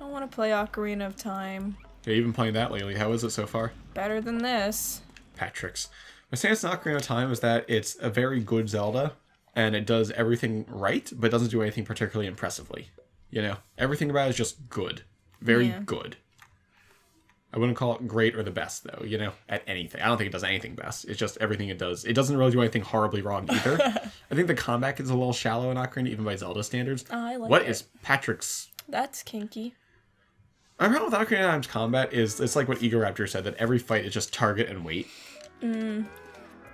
I want to play Ocarina of Time. Yeah, you've been playing that lately. How is it so far? Better than this. Patrick's. My stance on Ocarina of Time is that it's a very good Zelda, and it does everything right, but doesn't do anything particularly impressively. You know, everything about it is just good. Very good. I wouldn't call it great or the best, though, you know, at anything. I don't think it does anything best. It's just everything it does. It doesn't really do anything horribly wrong, either. I think the combat is a little shallow in Ocarina, even by Zelda standards. Oh, I like What it. is Patrick's... That's kinky. My problem with Ocarina of Time's combat is, it's like what Ego Raptor said, that every fight is just target and wait.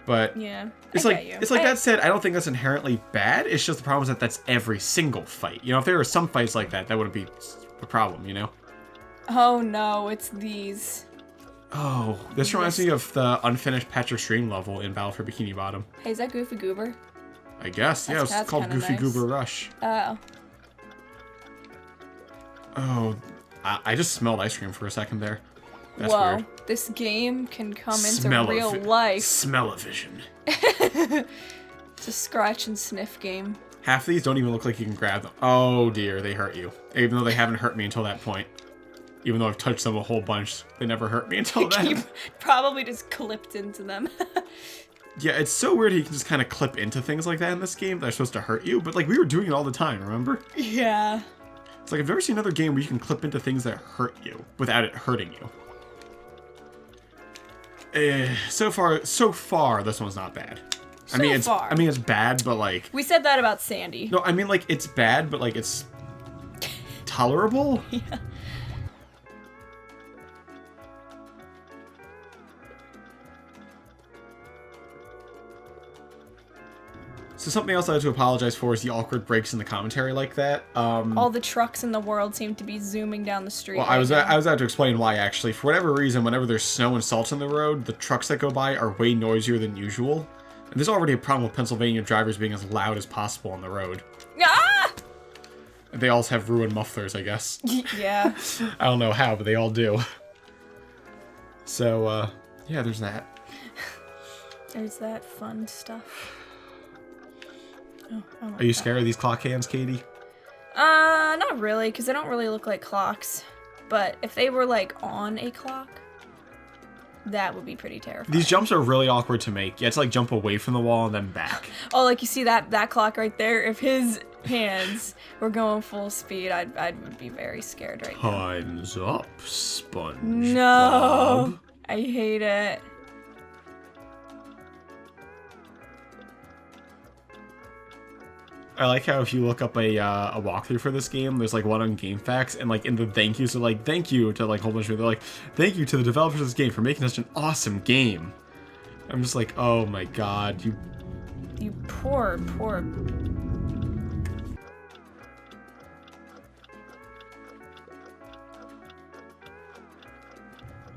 But Yeah, it's like that said, I don't think that's inherently bad. It's just the problem is that that's every single fight. You know, if there were some fights like that, that wouldn't be a problem, you know? Oh no, it's these. Oh, this reminds me of the unfinished Patrick Stream level in Battle for Bikini Bottom. Hey, is that Goofy Goober? I guess, yeah, it's called Goofy nice. Goober Rush. Oh. Oh, I just smelled ice cream for a second there. That's Whoa, weird. this game can come into real life. Smell-o-vision. It's a scratch and sniff game. Half of these don't even look like you can grab them. Oh dear, they hurt you. Even though they haven't hurt me until that point. Even though I've touched them a whole bunch, they never hurt me until then. You probably just clipped into them. Yeah, it's so weird how you can just kind of clip into things like that in this game that are supposed to hurt you. But like, we were doing it all the time, remember? Yeah. It's like, I've never seen another game where you can clip into things that hurt you without it hurting you. So far, this one's not bad. I mean, it's bad, but like... We said that about Sandy. No, I mean, like, it's bad, but like, it's tolerable? Yeah. So something else I have to apologize for is the awkward breaks in the commentary like that. All the trucks in the world seem to be zooming down the street. Well, I was out to explain why, actually. For whatever reason, whenever there's snow and salt on the road, the trucks that go by are way noisier than usual. And there's already a problem with Pennsylvania drivers being as loud as possible on the road. Ah! And they all have ruined mufflers, I guess. Yeah. I don't know how, but they all do. So, yeah, there's that. There's that fun stuff. Oh, I like Are you that. scared of these clock hands, Katie? Not really, because they don't really look like clocks. But if they were, like, on a clock, that would be pretty terrifying. These jumps are really awkward to make. You have to, like, jump away from the wall and then back. Oh, like, you see that clock right there? If his hands were going full speed, I would be very scared right now. Time's up, Spongebob. No! I hate it. I like how if you look up a walkthrough for this game, there's like one on GameFAQs, and like in the thank yous, they're like, thank you to like a whole bunch of people. They're like, thank you to the developers of this game for making such an awesome game. I'm just like, oh my god, You poor.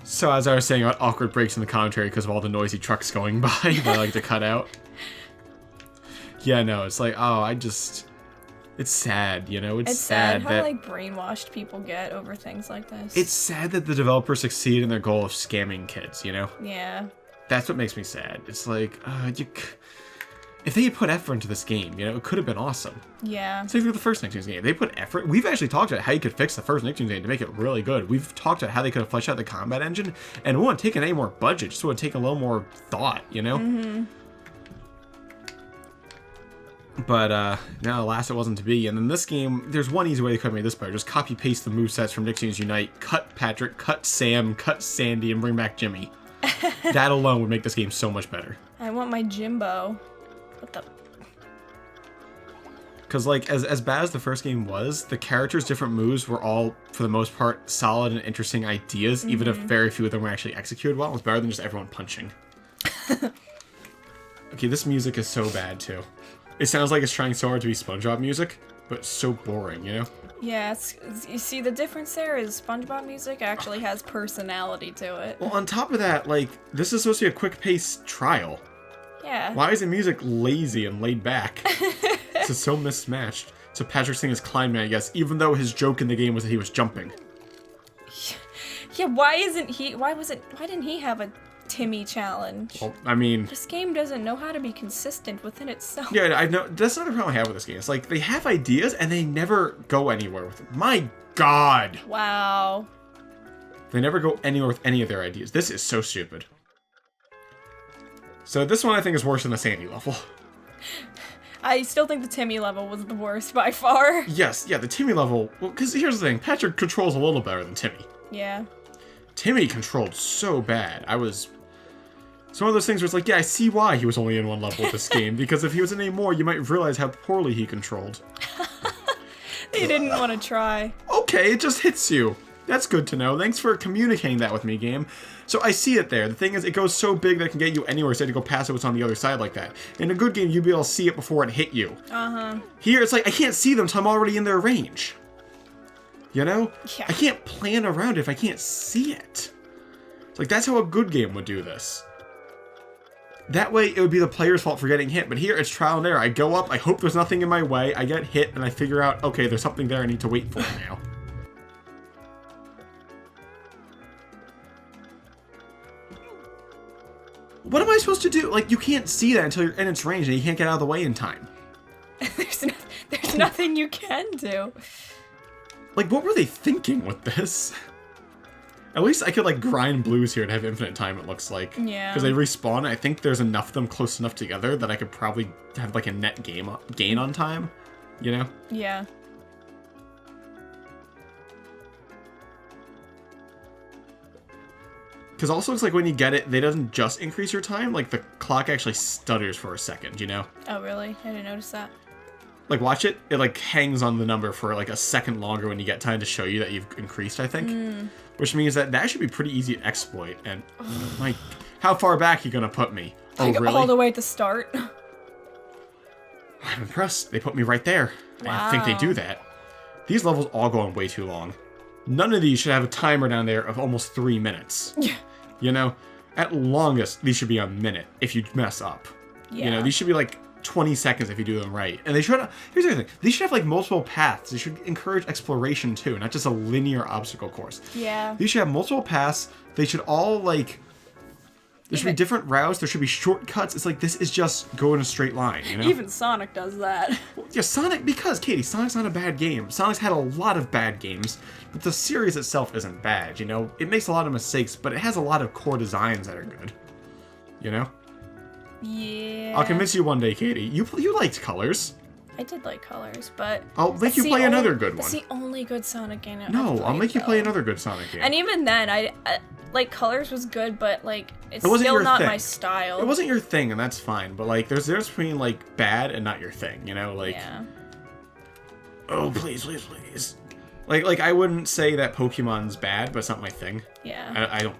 So as I was saying about awkward breaks in the commentary because of all the noisy trucks going by that I like to cut out. Yeah, no, it's like, oh, it's sad, you know? It's sad how, that... like, brainwashed people get over things like this. It's sad that the developers succeed in their goal of scamming kids, you know? Yeah. That's what makes me sad. It's like, if they had put effort into this game, you know, it could have been awesome. Yeah. Same thing with the first Nicktoons game. They put effort. We've actually talked about how you could fix the first Nicktoons game to make it really good. We've talked about how they could have fleshed out the combat engine, and it wouldn't have taken any more budget, just would have taken a little more thought, you know? Mm-hmm. But, no, alas, it wasn't to be. And in this game, there's one easy way they could have made this better. Just copy-paste the movesets from Nicktoons Unite, cut Patrick, cut Sam, cut Sandy, and bring back Jimmy. That alone would make this game so much better. I want my Jimbo. What the... Because, like, as bad as the first game was, the characters' different moves were all, for the most part, solid and interesting ideas, even if very few of them were actually executed well. It was better than just everyone punching. Okay, this music is so bad, too. It sounds like it's trying so hard to be SpongeBob music, but it's so boring, you know? Yeah, you see, the difference there is SpongeBob music actually has personality to it. Well, on top of that, like, this is supposed to be a quick-paced trial. Yeah. Why is the music lazy and laid back? This is so mismatched. So Patrick's thing is climbing, I guess, even though his joke in the game was that he was jumping. Yeah, why didn't he have a Timmy challenge. Well, I mean... This game doesn't know how to be consistent within itself. Yeah, I know. That's another problem I have with this game. It's like, they have ideas, and they never go anywhere with it. My God! Wow. They never go anywhere with any of their ideas. This is so stupid. So this one I think is worse than the Sandy level. I still think the Timmy level was the worst by far. Yes, yeah, the Timmy level... Well, because here's the thing. Patrick controls a little better than Timmy. Yeah. Timmy controlled so bad. It's one of those things where it's like, yeah, I see why he was only in one level of this game. Because if he was in any more, you might realize how poorly he controlled. They didn't want to try. Okay, it just hits you. That's good to know. Thanks for communicating that with me, game. So I see it there. The thing is, it goes so big that it can get you anywhere, so you have to go past it what's on the other side like that. In a good game, you'd be able to see it before it hit you. Uh-huh. Here, it's like, I can't see them until I'm already in their range. You know? Yeah. I can't plan around it if I can't see it. It's like, that's how a good game would do this. That way, it would be the player's fault for getting hit. But here, it's trial and error. I go up, I hope there's nothing in my way, I get hit, and I figure out, okay, there's something there I need to wait for now. What am I supposed to do? Like, you can't see that until you're in its range and you can't get out of the way in time. There's nothing you can do. Like, what were they thinking with this? At least I could, like, grind blues here to have infinite time, it looks like. Yeah. Because they respawn. I think there's enough of them close enough together that I could probably have, like, a net gain on time. You know? Yeah. Because also it's like when you get it, they doesn't just increase your time. Like, the clock actually stutters for a second, you know? Oh, really? I didn't notice that. Like, watch it. It, like, hangs on the number for, like, a second longer when you get time to show you that you've increased, I think. Which means that should be pretty easy to exploit. And, like, how far back are you going to put me? Oh, like, really? all the way at the start? I'm impressed. They put me right there. Wow. I think they do that. These levels all go on way too long. None of these should have a timer down there of almost 3 minutes. Yeah. You know? At longest, these should be a minute if you mess up. Yeah. You know, these should be like 20 seconds if you do them right. And they should, here's the other thing, these should have like multiple paths. They should encourage exploration too, not just a linear obstacle course. Yeah. These should have multiple paths. They should all like, there should be different routes. There should be shortcuts. It's like, this is just go in a straight line, you know? Even Sonic does that. Well, yeah, Sonic, because, Katie, Sonic's not a bad game. Sonic's had a lot of bad games, but the series itself isn't bad, you know? It makes a lot of mistakes, but it has a lot of core designs that are good. You know? Yeah. I'll convince you one day, Katie. You liked Colors. I did like Colors, but... I'll make you play another good one. It's the only good Sonic game I've No, played, I'll make you though. play another good Sonic game. And even then, I like, Colors was good, but, like, it's It wasn't still your not thing. my style. It wasn't your thing, and that's fine. But, like, there's between, like, bad and not your thing, you know? Like, yeah. oh, please, please, please. Like, I wouldn't say that Pokemon's bad, but it's not my thing. Yeah. I don't...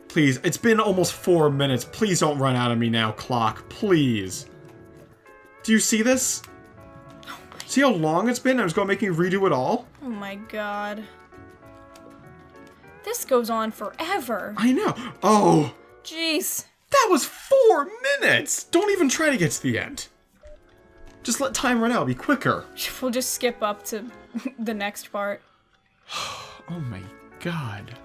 Please, it's been almost 4 minutes. Please don't run out of me now, clock. Please. Do you see this? Oh my... See how long it's been? I was going to make me redo it all? Oh my god. This goes on forever. I know. Oh. Jeez. That was 4 minutes! Don't even try to get to the end. Just let time run out. Be quicker. We'll just skip up to the next part. Oh my god.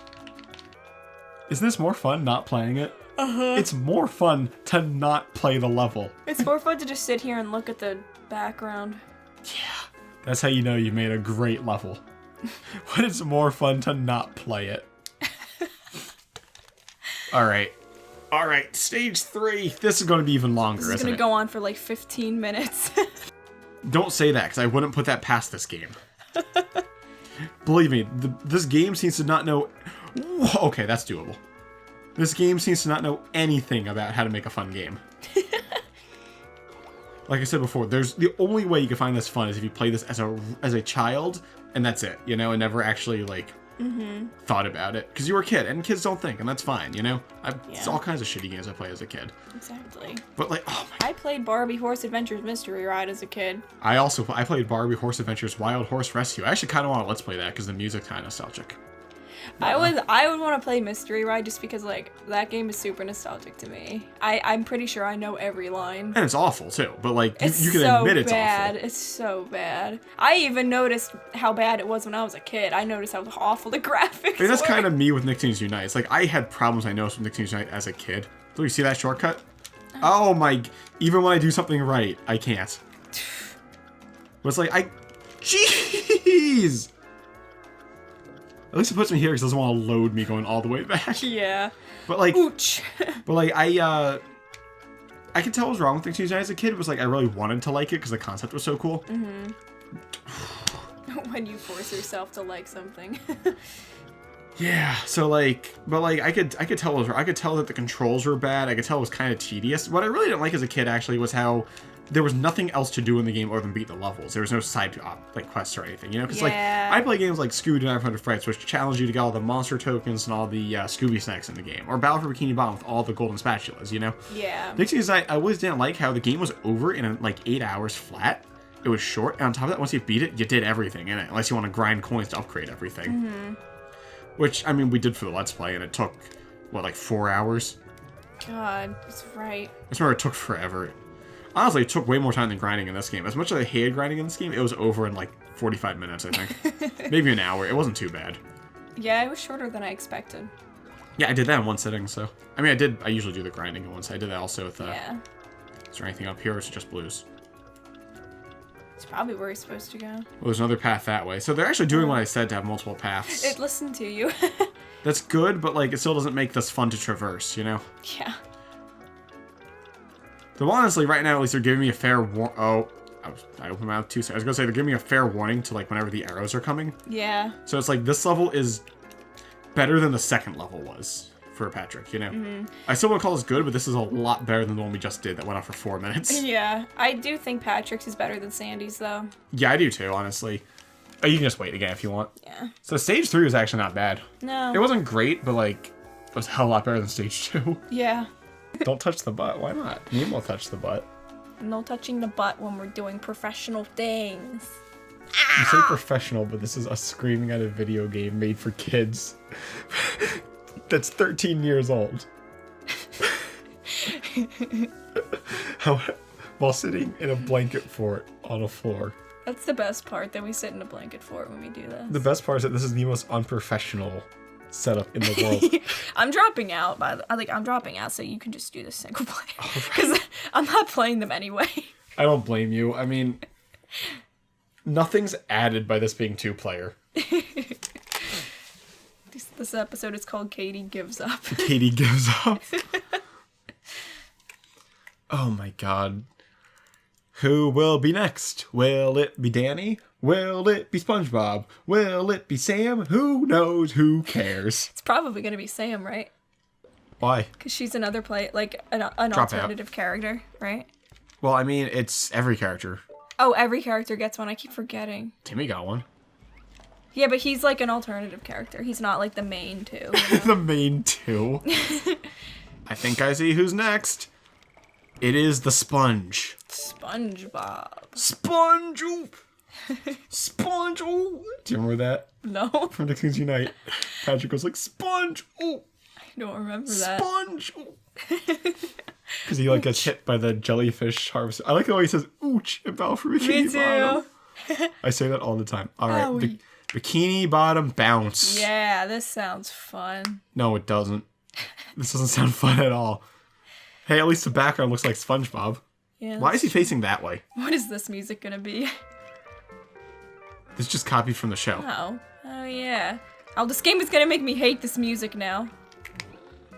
Isn't this more fun not playing it? Uh-huh. It's more fun to not play the level. It's more fun to just sit here and look at the background. Yeah. That's how you know you made a great level. When it's more fun to not play it. Alright. Alright, stage 3. This is going to be even longer, This is isn't gonna it? go on for like 15 minutes. Don't say that, because I wouldn't put that past this game. Believe me, this game seems to not know... Okay, that's doable. This game seems to not know anything about how to make a fun game. Like I said before, the only way you can find this fun is if you play this as a child, and that's it, you know, and never actually, like, thought about it. Because you were a kid, and kids don't think, and that's fine, you know? It's all kinds of shitty games I play as a kid. Exactly. But, like, oh my... I played Barbie Horse Adventures Mystery Ride as a kid. I played Barbie Horse Adventures Wild Horse Rescue. I actually kind of want to let's play that, because the music's kind of nostalgic. I would want to play Mystery Ride just because like that game is super nostalgic to me. I'm pretty sure I know every line. And it's awful too, but like you can so admit it's bad. awful. It's so bad. I even noticed how bad it was when I was a kid. I noticed how awful the graphics I mean, that's were. kind of me with Nicktoons Unite. It's like I had problems I noticed with Nicktoons Unite as a kid. Do you see that shortcut? Oh my! Even when I do something right, I can't. But it's like jeez. At least it puts me here because it doesn't want to load me going all the way back. Yeah. But like, Ooch. but like I could tell what was wrong with Nicktoons Unite as a kid. It was like I really wanted to like it because the concept was so cool. Mm-hmm. When you force yourself to like something. Yeah, so like, but like I could tell I could tell that the controls were bad. I could tell it was kind of tedious. What I really didn't like as a kid actually was how there was nothing else to do in the game other than beat the levels. There was no side like quests or anything, you know? Because like I play games like Scooby 900 Frights, which challenge you to get all the monster tokens and all the Scooby snacks in the game, or Battle for Bikini Bottom with all the golden spatulas, you know? Yeah. Nicktoons, I always didn't like how the game was over in like 8 hours flat. It was short, and on top of that, once you beat it, you did everything in it, unless you want to grind coins to upgrade everything. Mm-hmm. Which, I mean, we did for the Let's Play, and it took, what, like 4 hours? God, that's right. I just remember it took forever. Honestly, it took way more time than grinding in this game. As much as I hated grinding in this game, it was over in like 45 minutes, I think. Maybe an hour. It wasn't too bad. Yeah, it was shorter than I expected. Yeah, I did that in one sitting, so... I mean, I usually do the grinding in one sitting. I did that also with, Yeah. Is there anything up here, or is it just blues? It's probably where he's supposed to go. Well, there's another path that way. So they're actually doing what I said to have multiple paths. It listened to you. That's good, but like it still doesn't make this fun to traverse, you know? Yeah. Though honestly, right now at least they're giving me a fair I opened my mouth too soon. I was gonna say they're giving me a fair warning to like whenever the arrows are coming. Yeah. So it's like this level is better than the second level was for Patrick, you know? Mm-hmm. I still wouldn't call this good, but this is a lot better than the one we just did that went on for 4 minutes. Yeah. I do think Patrick's is better than Sandy's though. Yeah, I do too, honestly. Oh, you can just wait again if you want. Yeah. So stage 3 was actually not bad. No. It wasn't great, but like it was a hell of a lot better than stage 2. Yeah. Don't touch the butt. Why not? Me will touch the butt. No touching the butt when we're doing professional things. You say professional, but this is us screaming at a video game made for kids. That's 13 years old. While sitting in a blanket fort on a floor. That's the best part, that we sit in a blanket fort when we do this. The best part is that this is the most unprofessional setup in the world. I'm dropping out, I'm dropping out so you can just do this single player. Because I'm not playing them anyway. I don't blame you. I mean, nothing's added by this being 2-player. This episode is called Katie Gives Up. Katie gives up. Oh my god. Who will be next? Will it be Danny? Will it be SpongeBob? Will it be Sam? Who knows? Who cares? It's probably going to be Sam, right? Why? Because she's another an Drop alternative character, right? Well, I mean, it's every character. Oh, every character gets one. I keep forgetting. Timmy got one. Yeah, but he's like an alternative character. He's not like the main two. You know? The main two. I think I see who's next. It is the Sponge. SpongeBob. Sponge! Sponge! Do you remember that? No. From Nicktoons Unite. Patrick was like, Sponge! I don't remember that. Sponge! Because he like gets hit by the jellyfish harvest. I like the way he says ooch in Battle for Bikini Bottom. I say that all the time. Alright, Bikini Bottom bounce. Yeah, this sounds fun. No, it doesn't. This doesn't sound fun at all. Hey, at least the background looks like SpongeBob. Yeah. Why is he facing that way? What is this music gonna be? It's just copied from the show. Oh yeah. Oh, this game is gonna make me hate this music now.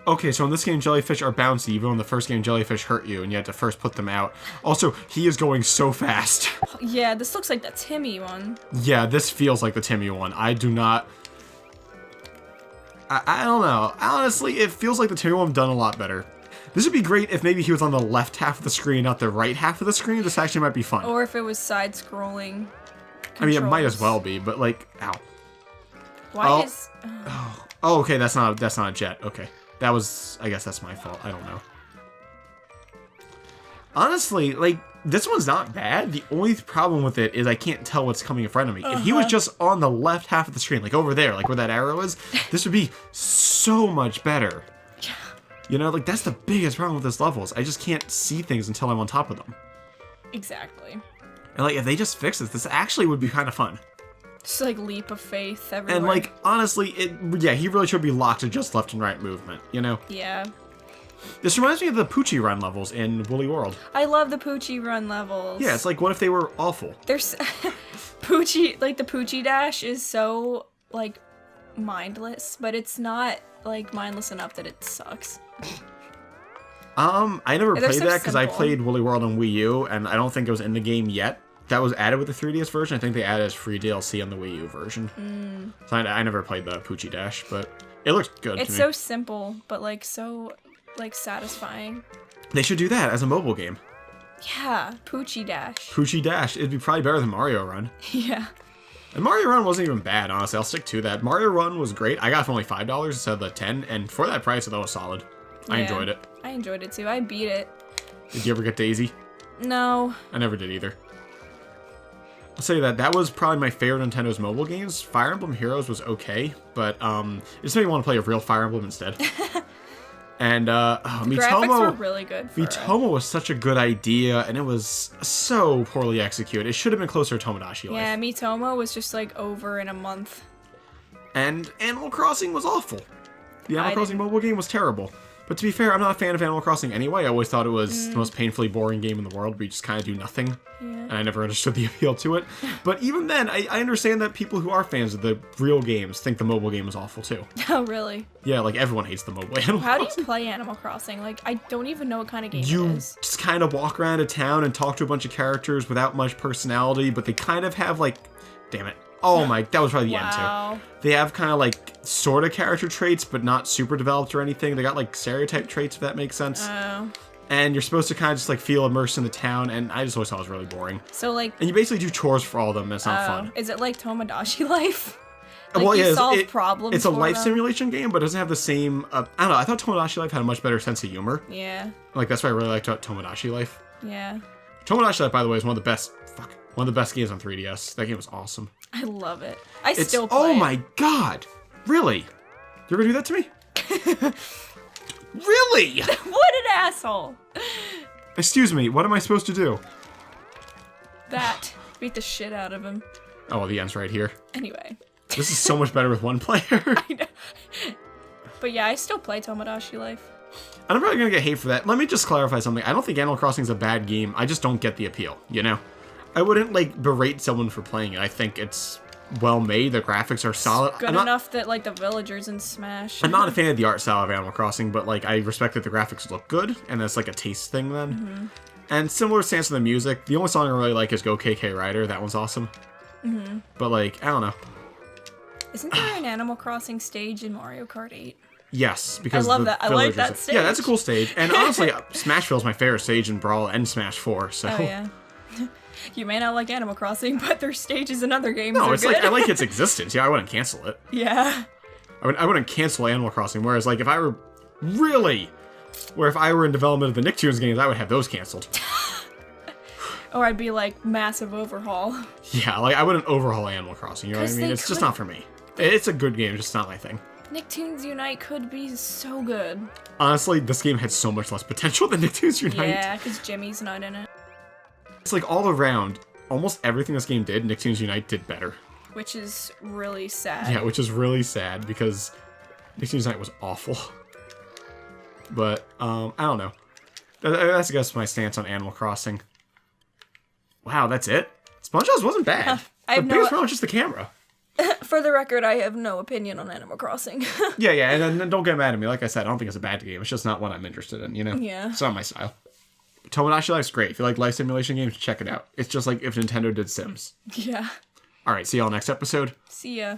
Okay, so in this game, jellyfish are bouncy, even in the first game, jellyfish hurt you, and you had to first put them out. Also, he is going so fast. Yeah, this looks like the Timmy one. Yeah, this feels like the Timmy one. I do not... I don't know. Honestly, it feels like the Timmy one done a lot better. This would be great if maybe he was on the left half of the screen, not the right half of the screen. This actually might be fun. Or if it was side-scrolling. I mean, it might as well be, but like, ow. Why is... Oh, okay, that's not a jet. Okay. That was, I guess that's my fault. I don't know. Honestly, like, this one's not bad. The only problem with it is I can't tell what's coming in front of me. If he was just on the left half of the screen, like over there, like where that arrow is, this would be so much better. Yeah. You know, like that's the biggest problem with this level is I just can't see things until I'm on top of them. Exactly. And like if they just fix this actually would be kind of fun. Just like leap of faith everywhere. And like honestly, he really should be locked to just left and right movement, you know? Yeah. This reminds me of the Poochie Run levels in Woolly World. I love the Poochie Run levels. Yeah, it's like what if they were awful? There's Poochie, like the Poochie Dash is so like mindless, but it's not like mindless enough that it sucks. I never played so that because I simple. played Woolly World on Wii U, and I don't think it was in the game yet. That was added with the 3DS version. I think they added as free DLC on the Wii U version. So I never played the Poochie Dash, but it looked good to me. It's so simple, but like so like satisfying. They should do that as a mobile game. Yeah, Poochie Dash. Poochie Dash. It'd be probably better than Mario Run. Yeah. And Mario Run wasn't even bad, honestly. I'll stick to that. Mario Run was great. I got it for only $5 instead of the $10, and for that price, that was solid. I Yeah. enjoyed it. I enjoyed it too. I beat it. Did you ever get Daisy? No. I never did either. I'll say that was probably my favorite Nintendo's mobile games. Fire Emblem Heroes was okay, but it just made me want to play a real Fire Emblem instead. And Graphics were really good. For Miitomo was such a good idea, and it was so poorly executed. It should have been closer to Tomodachi Life. Yeah, Miitomo was just like over in a month. And Animal Crossing was awful. The Animal Crossing mobile game was terrible. But to be fair, I'm not a fan of Animal Crossing anyway. I always thought it was the most painfully boring game in the world where you just kind of do nothing. Yeah. And I never understood the appeal to it. But even then, I understand that people who are fans of the real games think the mobile game is awful too. Oh, really? Yeah, like everyone hates the mobile Animal How do Crossing. you play Animal Crossing? Like, I don't even know what kind of game it You is. just kind of walk around a town and talk to a bunch of characters without much personality, but they kind of have like, damn it. Oh my, that was probably the end Wow. too. They have kind of like sort of character traits, but not super developed or anything. They got like stereotype traits, if that makes sense. Oh. And you're supposed to kind of just like feel immersed in the town, and I just always thought it was really boring. So, like, And you basically do chores for all of them, and it's not fun. is it like Tomodachi Life? Like, Well, you yeah, solve problems it's a for life them? simulation game, but it doesn't have the same. I don't know. I thought Tomodachi Life had a much better sense of humor. Yeah. Like that's what I really liked about Tomodachi Life. Yeah. Tomodachi Life, by the way, is one of the best. One of the best games on 3DS. That game was awesome. I love it. I It's still play oh it. my god, really? You ever do that to me? Really? What an asshole. Excuse me. What am I supposed to do? That. Beat the shit out of him. Oh, well, the end's right here. Anyway. This is so much better with one player. I know. But yeah, I still play Tomodachi Life. I'm probably gonna get hate for that. Let me just clarify something. I don't think Animal Crossing is a bad game. I just don't get the appeal, you know? I wouldn't, like, berate someone for playing it. I think it's well made. The graphics are solid. Good enough that, like, the villagers in Smash. I'm not a fan of the art style of Animal Crossing, but, like, I respect that the graphics look good, and that's, like, a taste thing then. Mm-hmm. And similar stance to the music, the only song I really like is Go KK Rider. That one's awesome. Mm-hmm. But, like, I don't know. Isn't there an Animal Crossing stage in Mario Kart 8? Yes, because I love the that. I like villagers- that stage. Yeah, that's a cool stage. And honestly, Smashville's my favorite stage in Brawl and Smash 4, so... Oh, yeah. You may not like Animal Crossing, but their stages in other games No, are it's good. like, I like its existence. Yeah, I wouldn't cancel it. Yeah. I wouldn't cancel Animal Crossing, whereas, like, if I were... Really? Where if I were in development of the Nicktoons games, I would have those canceled. Or I'd be like, massive overhaul. Yeah, like, I wouldn't overhaul Animal Crossing, you know what I 'Cause mean? they It's just could- not for me. It's a good game, just not my thing. Nicktoons Unite could be so good. Honestly, this game had so much less potential than Nicktoons Unite. Yeah, because Jimmy's not in it. It's like, all around, almost everything this game did, Nicktoons Unite did better. Which is really sad. Yeah, which is really sad, because Nicktoons Unite was awful. But, I don't know. That's, I guess, my stance on Animal Crossing. Wow, that's it? SpongeBob wasn't bad. I The have biggest no... problem was just the camera. For the record, I have no opinion on Animal Crossing. Yeah, and then don't get mad at me. Like I said, I don't think it's a bad game. It's just not one I'm interested in, you know? Yeah. It's not my style. Tomodachi Life's great. If you like life simulation games, check it out. It's just like if Nintendo did Sims. Yeah. Alright, see y'all next episode. See ya.